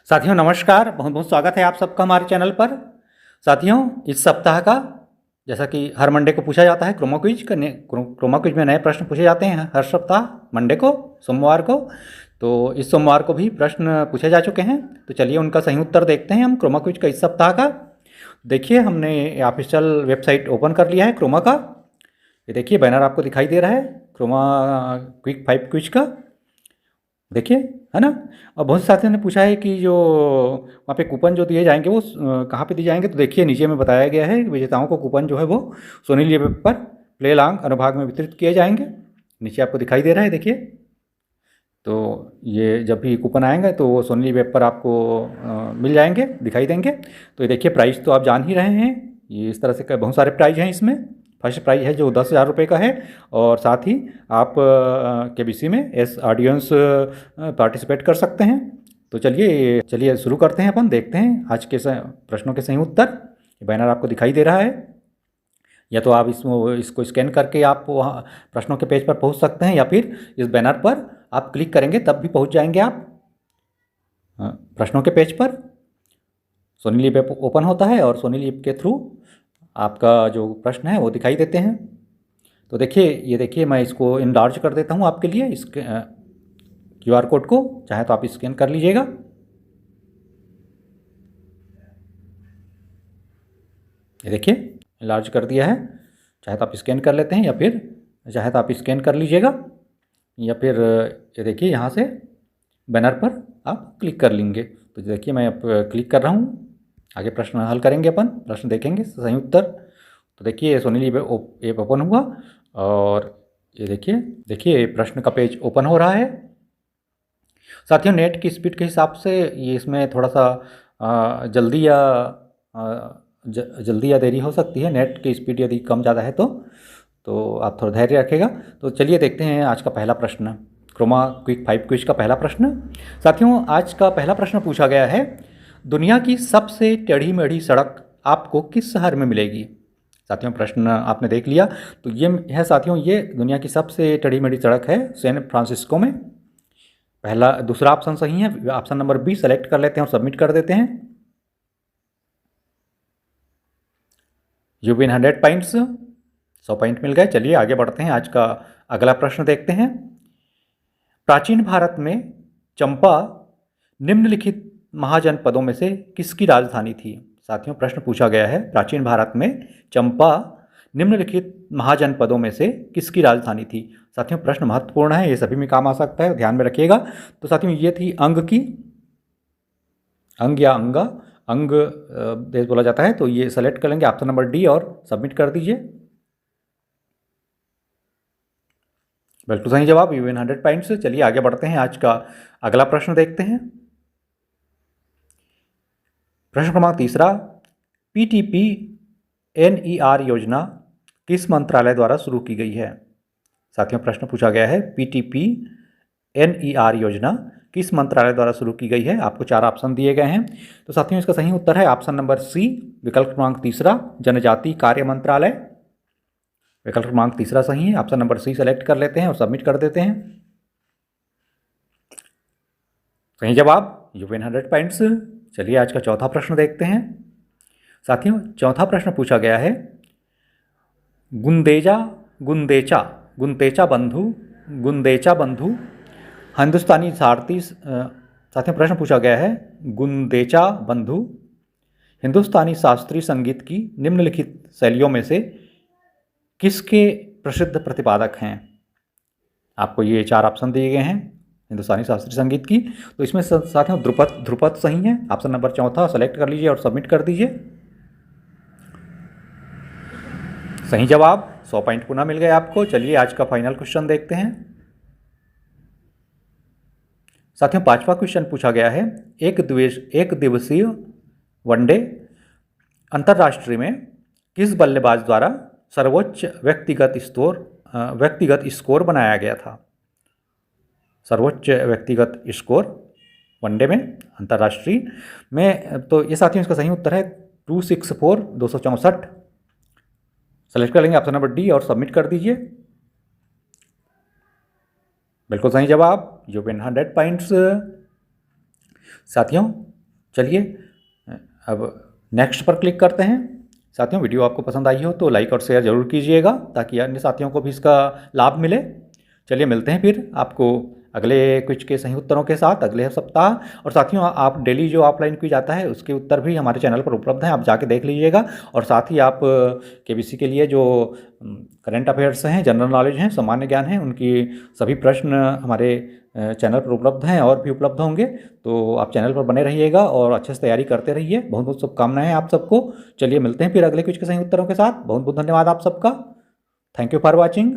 साथियों नमस्कार, बहुत बहुत स्वागत है आप सबका हमारे चैनल पर। साथियों इस सप्ताह का जैसा कि हर मंडे को पूछा जाता है क्रोमा क्विज में नए प्रश्न पूछे जाते हैं हर सप्ताह मंडे को, सोमवार को। तो इस सोमवार को भी प्रश्न पूछे जा चुके हैं, तो चलिए उनका सही उत्तर देखते हैं हम क्रोमा क्विज का इस सप्ताह का। देखिए हमने ऑफिशियल वेबसाइट ओपन कर लिया है क्रोमा का। ये देखिए बैनर आपको दिखाई दे रहा है क्रोमा क्विक 5 क्विज का, देखिए, है ना। और बहुत से साथियों ने पूछा है कि जो वहाँ पे कूपन जो दिए जाएंगे वो कहाँ पे दिए जाएंगे, तो देखिए नीचे में बताया गया है कि विजेताओं को कूपन जो है वो सोनी लिव पर प्ले लॉन्ग अनुभाग में वितरित किए जाएंगे। नीचे आपको दिखाई दे रहा है, देखिए। तो ये जब भी कूपन आएंगे तो वो सोनी वेब पर आपको मिल जाएंगे, दिखाई देंगे। तो ये देखिए प्राइस तो आप जान ही रहे हैं, ये इस तरह से बहुत सारे प्राइज हैं इसमें। फर्स्ट प्राइज है जो 10,000 रुपये का है, और साथ ही आप केबीसी में एस ऑडियंस पार्टिसिपेट कर सकते हैं। तो चलिए चलिए शुरू करते हैं, अपन देखते हैं आज के प्रश्नों के सही उत्तर। बैनर आपको दिखाई दे रहा है, या तो आप इसको स्कैन करके आप वहाँ प्रश्नों के पेज पर पहुँच सकते हैं, या फिर इस बैनर पर आप क्लिक करेंगे तब भी पहुँच जाएंगे आप प्रश्नों के पेज पर। सोनी लिव ऐप ओपन होता है और सोनी लिव के थ्रू आपका जो प्रश्न है वो दिखाई देते हैं। तो देखिए, ये देखिए मैं इसको इनलार्ज कर देता हूँ आपके लिए, इस QR कोड को चाहे तो आप स्कैन कर लीजिएगा। ये देखिए इनलार्ज कर दिया है, चाहे तो आप स्कैन कर लेते हैं, या फिर चाहे तो आप स्कैन कर लीजिएगा, या फिर ये देखिए यहाँ से बैनर पर आप क्लिक कर लेंगे। तो देखिए मैं अब क्लिक कर रहा हूँ, आगे प्रश्न हल करेंगे अपन, प्रश्न देखेंगे सही उत्तर। तो देखिए सोनी लिव ऐप ओपन हुआ, और ये देखिए प्रश्न का पेज ओपन हो रहा है। साथियों नेट की स्पीड के हिसाब से ये इसमें थोड़ा सा जल्दी या देरी हो सकती है। नेट की स्पीड यदि कम ज़्यादा है तो आप थोड़ा धैर्य रखिएगा। तो चलिए देखते हैं आज का पहला प्रश्न, क्रोमा क्विक 5 क्विज का पहला प्रश्न। साथियों आज का पहला प्रश्न पूछा गया है, दुनिया की सबसे टेढ़ी मेढ़ी सड़क आपको किस शहर में मिलेगी। साथियों प्रश्न आपने देख लिया, तो ये है साथियों, ये दुनिया की सबसे टेढ़ी मेढ़ी सड़क है सैन फ्रांसिस्को में। दूसरा ऑप्शन सही है, ऑप्शन नंबर बी सेलेक्ट कर लेते हैं और सबमिट कर देते हैं। यू विन 100 पॉइंट्स, 100 पॉइंट मिल गए। चलिए आगे बढ़ते हैं, आज का अगला प्रश्न देखते हैं। प्राचीन भारत में चंपा निम्नलिखित महाजनपदों में से किसकी राजधानी थी। साथियों प्रश्न पूछा गया है, प्राचीन भारत में चंपा निम्नलिखित महाजनपदों में से किसकी राजधानी थी। साथियों प्रश्न महत्वपूर्ण है, ये सभी में काम आ सकता है, ध्यान में रखिएगा। तो साथियों ये थी अंग या अंगा, अंग देश बोला जाता है। तो ये सेलेक्ट कर लेंगे ऑप्शन नंबर डी और सबमिट कर दीजिए। बिल्कुल सही जवाब, यू विन 100 पॉइंट्स। चलिए आगे बढ़ते हैं, आज का अगला प्रश्न देखते हैं। प्रश्न क्रमांक तीसरा, PTP NER योजना किस मंत्रालय द्वारा शुरू की गई है। साथियों प्रश्न पूछा गया है, PTP NER योजना किस मंत्रालय द्वारा शुरू की गई है। आपको 4 ऑप्शन दिए गए हैं। तो साथियों इसका सही उत्तर है ऑप्शन नंबर सी, विकल्प क्रमांक तीसरा, जनजाति कार्य मंत्रालय। विकल्प क्रमांक तीसरा सही है, ऑप्शन नंबर सी सेलेक्ट कर लेते हैं और सबमिट कर देते हैं। सही जवाब, यू विन 100 पॉइंट्स। चलिए आज का चौथा प्रश्न देखते हैं। साथियों चौथा प्रश्न पूछा गया है, गुंदेचा बंधु हिंदुस्तानी भारतीय। साथियों प्रश्न पूछा गया है, गुंदेचा बंधु हिंदुस्तानी शास्त्रीय संगीत की निम्नलिखित शैलियों में से किसके प्रसिद्ध प्रतिपादक हैं। आपको ये 4 ऑप्शन दिए गए हैं हिंदुस्तानी शास्त्रीय संगीत की। तो इसमें साथियों ध्रुपद सही है, ऑप्शन नंबर चौथा सेलेक्ट कर लीजिए और सबमिट कर दीजिए। सही जवाब, 100 पॉइंट पुनः मिल गए आपको। चलिए आज का फाइनल क्वेश्चन देखते हैं। साथियों 5वां क्वेश्चन पूछा गया है, एक दिवसीय वनडे अंतर्राष्ट्रीय में किस बल्लेबाज द्वारा सर्वोच्च व्यक्तिगत स्कोर बनाया गया था। सर्वोच्च व्यक्तिगत स्कोर वनडे में अंतर्राष्ट्रीय में, तो ये साथियों इसका सही उत्तर है 264 सेलेक्ट कर लेंगे ऑप्शन नंबर डी और सबमिट कर दीजिए। बिल्कुल सही जवाब, यू विन 100 पॉइंट्स। साथियों चलिए अब नेक्स्ट पर क्लिक करते हैं। साथियों, वीडियो आपको पसंद आई हो तो लाइक और शेयर ज़रूर कीजिएगा ताकि अन्य साथियों को भी इसका लाभ मिले। चलिए मिलते हैं फिर आपको अगले क्विज के सही उत्तरों के साथ अगले सप्ताह। और साथियों, आप डेली जो ऑफलाइन क्विज आता है उसके उत्तर भी हमारे चैनल पर उपलब्ध हैं, आप जाके देख लीजिएगा। और साथ ही आप केबीसी के लिए जो करंट अफेयर्स हैं, जनरल नॉलेज हैं, सामान्य ज्ञान हैं, उनकी सभी प्रश्न हमारे चैनल पर उपलब्ध हैं और भी उपलब्ध होंगे। तो आप चैनल पर बने रहिएगा और अच्छे से तैयारी करते रहिए। बहुत बहुत शुभकामनाएं आप सबको। चलिए मिलते हैं फिर अगले क्विज के सही उत्तरों के साथ। बहुत बहुत धन्यवाद आप सबका। Thank you for watching.